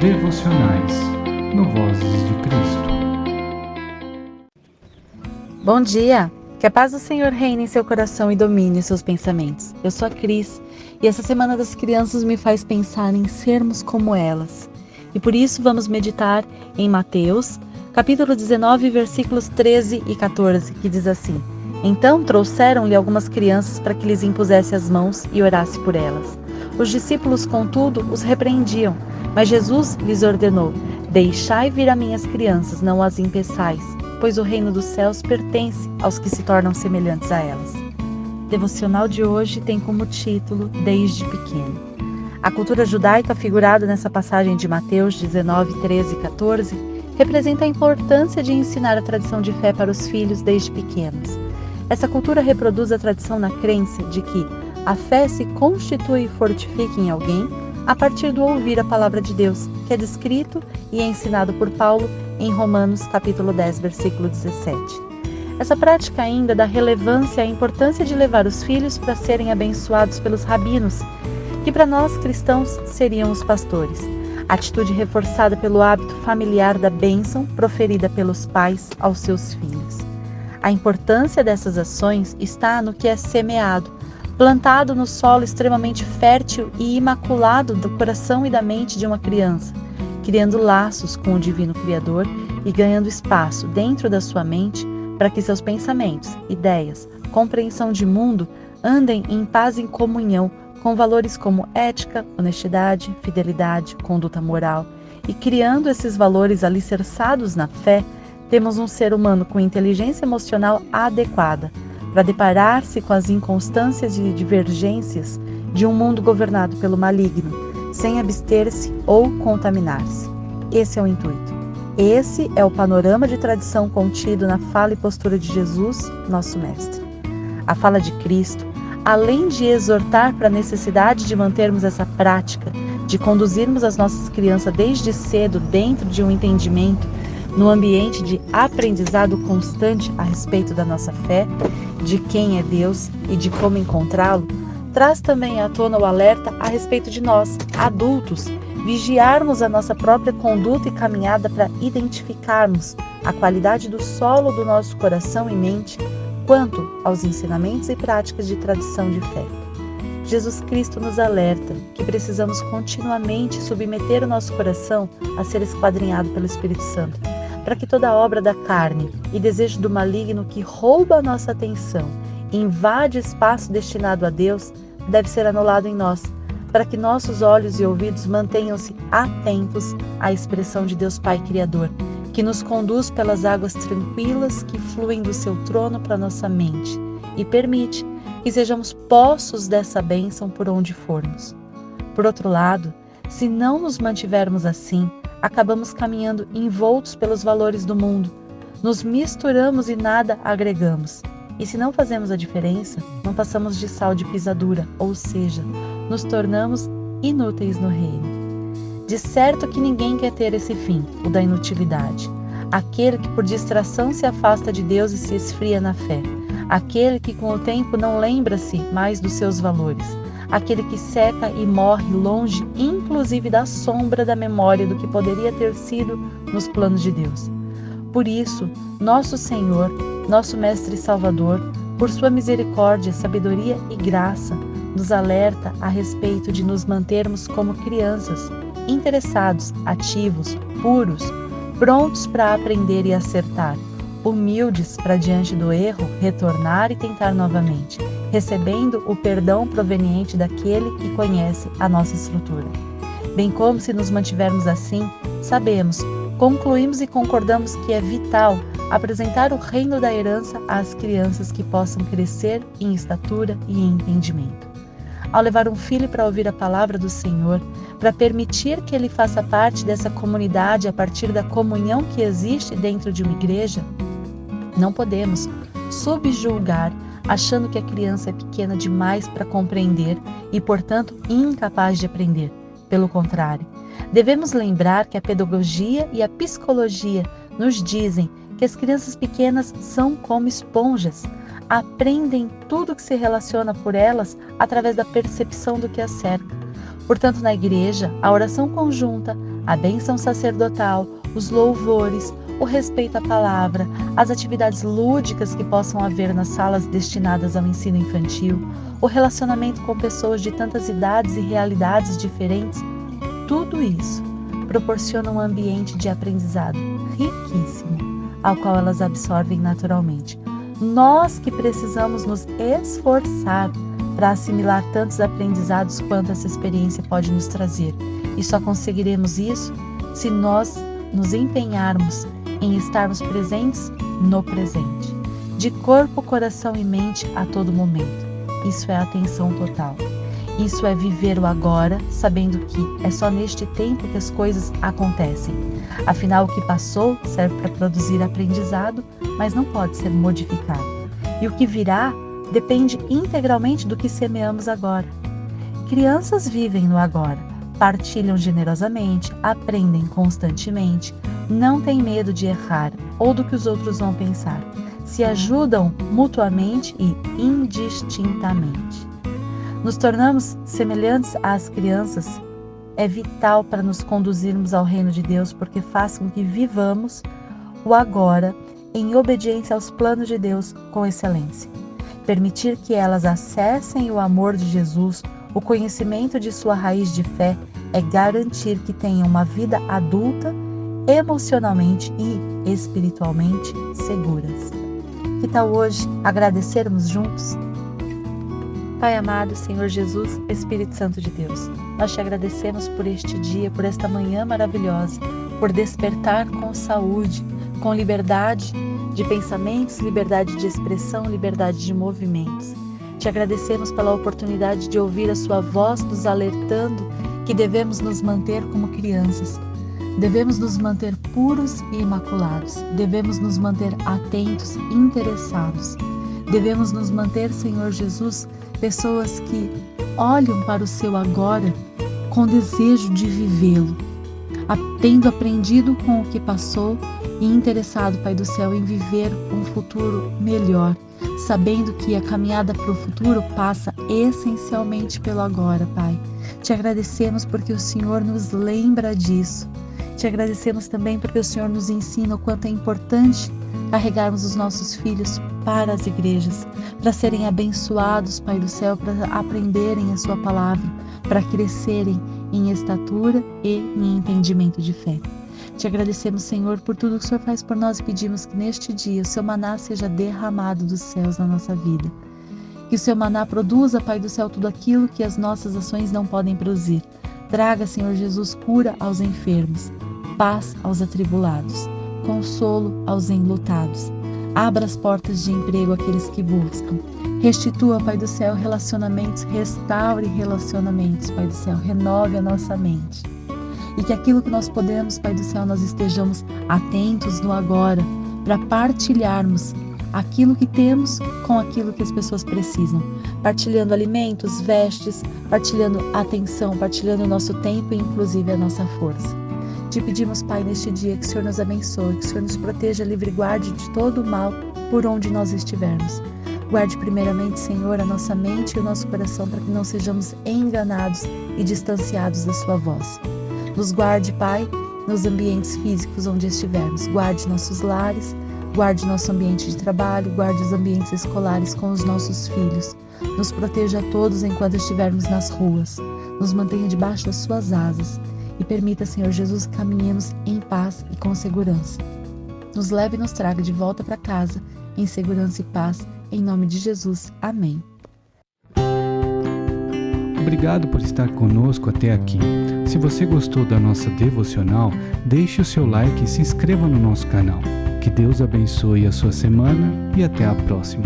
Devocionais no Vozes de Cristo. Bom dia! Que a paz do Senhor reine em seu coração e domine seus pensamentos. Eu sou a Cris e essa Semana das Crianças me faz pensar em sermos como elas. E por isso vamos meditar em Mateus, capítulo 19, versículos 13 e 14, que diz assim: Então trouxeram-lhe algumas crianças para que lhes impusesse as mãos e orasse por elas. Os discípulos, contudo, os repreendiam, mas Jesus lhes ordenou: Deixai vir a minhas crianças, não as impeçais, pois o reino dos céus pertence aos que se tornam semelhantes a elas. O devocional de hoje tem como título Desde Pequeno. A cultura judaica figurada nessa passagem de Mateus 19, 13 e 14 representa a importância de ensinar a tradição de fé para os filhos desde pequenos. Essa cultura reproduz a tradição na crença de que a fé se constitui e fortifica em alguém a partir do ouvir a palavra de Deus, que é descrito e ensinado por Paulo em Romanos capítulo 10, versículo 17. Essa prática ainda dá relevância à importância de levar os filhos para serem abençoados pelos rabinos, que para nós cristãos seriam os pastores. Atitude reforçada pelo hábito familiar da bênção proferida pelos pais aos seus filhos. A importância dessas ações está no que é semeado, plantado no solo extremamente fértil e imaculado do coração e da mente de uma criança, criando laços com o Divino Criador e ganhando espaço dentro da sua mente para que seus pensamentos, ideias, compreensão de mundo andem em paz e comunhão com valores como ética, honestidade, fidelidade, conduta moral. E criando esses valores alicerçados na fé, temos um ser humano com inteligência emocional adequada para deparar-se com as inconstâncias e divergências de um mundo governado pelo maligno, sem abster-se ou contaminar-se. Esse é o intuito. Esse é o panorama de tradição contido na fala e postura de Jesus, nosso Mestre. A fala de Cristo, além de exortar para a necessidade de mantermos essa prática, de conduzirmos as nossas crianças desde cedo dentro de um entendimento, no ambiente de aprendizado constante a respeito da nossa fé, de quem é Deus e de como encontrá-lo, traz também à tona o alerta a respeito de nós, adultos, vigiarmos a nossa própria conduta e caminhada para identificarmos a qualidade do solo do nosso coração e mente quanto aos ensinamentos e práticas de tradição de fé. Jesus Cristo nos alerta que precisamos continuamente submeter o nosso coração a ser esquadrinhado pelo Espírito Santo, para que toda obra da carne e desejo do maligno que rouba a nossa atenção e invade o espaço destinado a Deus deve ser anulado em nós, para que nossos olhos e ouvidos mantenham-se atentos à expressão de Deus Pai Criador, que nos conduz pelas águas tranquilas que fluem do seu trono para nossa mente e permite que sejamos poços dessa bênção por onde formos. Por outro lado, se não nos mantivermos assim, acabamos caminhando envoltos pelos valores do mundo, nos misturamos e nada agregamos. E se não fazemos a diferença, não passamos de sal de pisadura, ou seja, nos tornamos inúteis no reino. De certo que ninguém quer ter esse fim, o da inutilidade. Aquele que por distração se afasta de Deus e se esfria na fé. Aquele que com o tempo não lembra-se mais dos seus valores. Aquele que seca e morre longe, inclusive da sombra da memória do que poderia ter sido nos planos de Deus. Por isso, nosso Senhor, nosso Mestre e Salvador, por sua misericórdia, sabedoria e graça, nos alerta a respeito de nos mantermos como crianças, interessados, ativos, puros, prontos para aprender e acertar, humildes para diante do erro retornar e tentar novamente, recebendo o perdão proveniente daquele que conhece a nossa estrutura. Bem como se nos mantivermos assim, sabemos, concluímos e concordamos que é vital apresentar o reino da herança às crianças que possam crescer em estatura e em entendimento. Ao levar um filho para ouvir a palavra do Senhor, para permitir que ele faça parte dessa comunidade a partir da comunhão que existe dentro de uma igreja, não podemos subjulgar achando que a criança é pequena demais para compreender e, portanto, incapaz de aprender. Pelo contrário, devemos lembrar que a pedagogia e a psicologia nos dizem que as crianças pequenas são como esponjas, aprendem tudo que se relaciona por elas através da percepção do que as cerca. Portanto, na igreja, a oração conjunta, a bênção sacerdotal, os louvores, o respeito à palavra, as atividades lúdicas que possam haver nas salas destinadas ao ensino infantil, o relacionamento com pessoas de tantas idades e realidades diferentes, tudo isso proporciona um ambiente de aprendizado riquíssimo, ao qual elas absorvem naturalmente. Nós que precisamos nos esforçar para assimilar tantos aprendizados quanto essa experiência pode nos trazer. E só conseguiremos isso se nós nos empenharmos em estarmos presentes no presente, de corpo, coração e mente a todo momento. Isso é atenção total. Isso é viver o agora, sabendo que é só neste tempo que as coisas acontecem. Afinal, o que passou serve para produzir aprendizado, mas não pode ser modificado. E o que virá depende integralmente do que semeamos agora. Crianças vivem no agora, partilham generosamente, aprendem constantemente, não têm medo de errar ou do que os outros vão pensar, se ajudam mutuamente e indistintamente. Nos tornamos semelhantes às crianças, é vital para nos conduzirmos ao reino de Deus, porque faz com que vivamos o agora em obediência aos planos de Deus com excelência. Permitir que elas acessem o amor de Jesus, o conhecimento de sua raiz de fé, é garantir que tenham uma vida adulta, emocionalmente e espiritualmente seguras. Que tal hoje agradecermos juntos? Pai amado, Senhor Jesus, Espírito Santo de Deus, nós te agradecemos por este dia, por esta manhã maravilhosa, por despertar com saúde, com liberdade de pensamentos, liberdade de expressão, liberdade de movimentos. Te agradecemos pela oportunidade de ouvir a sua voz nos alertando que devemos nos manter como crianças. Devemos nos manter puros e imaculados. Devemos nos manter atentos, interessados. Devemos nos manter, Senhor Jesus, pessoas que olham para o seu agora com desejo de vivê-lo, tendo aprendido com o que passou e interessado, Pai do céu, em viver um futuro melhor, sabendo que a caminhada para o futuro passa essencialmente pelo agora, Pai. Te agradecemos porque o Senhor nos lembra disso. Te agradecemos também porque o Senhor nos ensina o quanto é importante carregarmos os nossos filhos para as igrejas, para serem abençoados, Pai do céu, para aprenderem a sua palavra, para crescerem em estatura e em entendimento de fé. Te agradecemos, Senhor, por tudo que o Senhor faz por nós e pedimos que neste dia o seu maná seja derramado dos céus na nossa vida. Que o seu maná produza, Pai do céu, tudo aquilo que as nossas ações não podem produzir. Traga, Senhor Jesus, cura aos enfermos, paz aos atribulados, consolo aos enlutados. Abra as portas de emprego àqueles que buscam. Restitua, Pai do céu, relacionamentos, restaure relacionamentos, Pai do céu, renove a nossa mente. E que aquilo que nós podemos, Pai do céu, nós estejamos atentos no agora, para partilharmos aquilo que temos com aquilo que as pessoas precisam. Partilhando alimentos, vestes, partilhando atenção, partilhando o nosso tempo e inclusive a nossa força. Te pedimos, Pai, neste dia que o Senhor nos abençoe, que o Senhor nos proteja, livre e guarde de todo o mal por onde nós estivermos. Guarde primeiramente, Senhor, a nossa mente e o nosso coração para que não sejamos enganados e distanciados da sua voz. Nos guarde, Pai, nos ambientes físicos onde estivermos. Guarde nossos lares, guarde nosso ambiente de trabalho, guarde os ambientes escolares com os nossos filhos. Nos proteja a todos enquanto estivermos nas ruas. Nos mantenha debaixo das suas asas. E permita, Senhor Jesus, que caminhemos em paz e com segurança. Nos leve e nos traga de volta para casa, em segurança e paz, em nome de Jesus. Amém. Obrigado por estar conosco até aqui. Se você gostou da nossa devocional, deixe o seu like e se inscreva no nosso canal. Que Deus abençoe a sua semana e até a próxima.